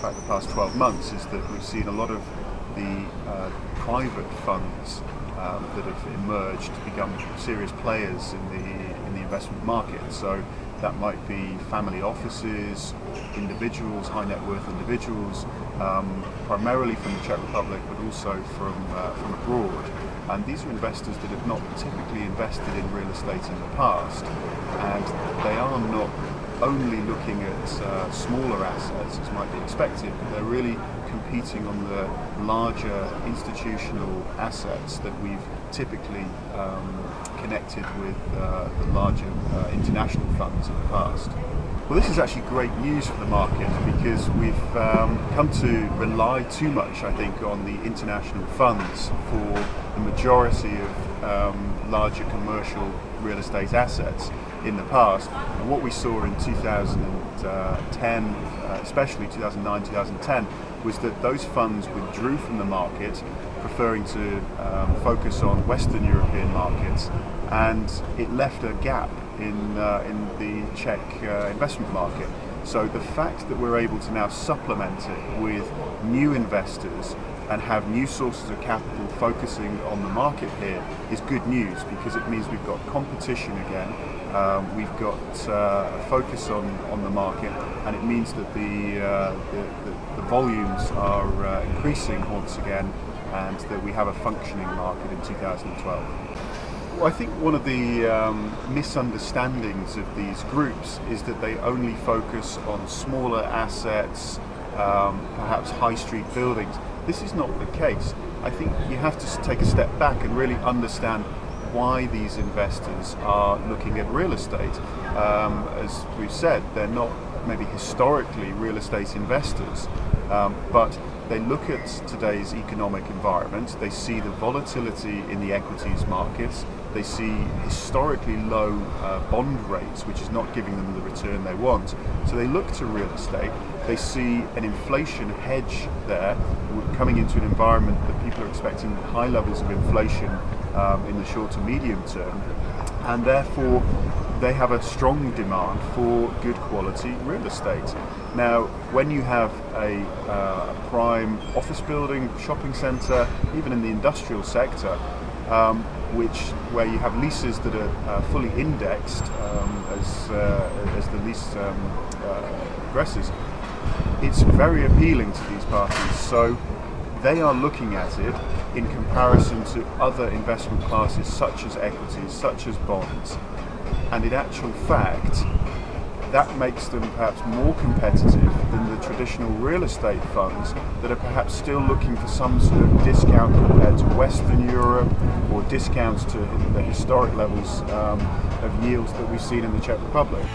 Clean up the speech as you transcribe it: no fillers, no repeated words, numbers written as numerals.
fact the past 12 months, is that we've seen a lot of the private funds that have emerged to become serious players in the investment market. So that might be family offices, individuals, high net worth individuals, primarily from the Czech Republic, but also from abroad. And these are investors that have not typically invested in real estate in the past, and they are not only looking at smaller assets as might be expected, but they're really competing on the larger institutional assets that we've typically connected with the larger international funds in the past. Well, this is actually great news for the market, because we've come to rely too much, I think, on the international funds for the majority of larger commercial real estate assets in the past. And what we saw in 2010, especially 2009, 2010, was that those funds withdrew from the market, preferring to focus on Western European markets, and it left a gap in the Czech investment market. So the fact that we're able to now supplement it with new investors and have new sources of capital focusing on the market here is good news, because it means we've got competition again, we've got a focus on the market, and it means that the volumes are increasing once again, and that we have a functioning market in 2012. Well, I think one of the misunderstandings of these groups is that they only focus on smaller assets, perhaps high street buildings. This is not the case. I think you have to take a step back and really understand why these investors are looking at real estate. As we've said, they're not maybe historically real estate investors, but they look at today's economic environment, they see the volatility in the equities markets, they see historically low bond rates, which is not giving them the return they want. So they look to real estate, they see an inflation hedge there, coming into an environment that people are expecting high levels of inflation in the short to medium term, and therefore they have a strong demand for good quality real estate. Now, when you have a prime office building, shopping centre, even in the industrial sector, where you have leases that are fully indexed as the lease progresses, it's very appealing to these parties. So they are looking at it in comparison to other investment classes such as equities, such as bonds, and in actual fact that makes them perhaps more competitive than the traditional real estate funds that are perhaps still looking for some sort of discount compared to Western Europe, or discounts to the historic levels of yields that we've seen in the Czech Republic.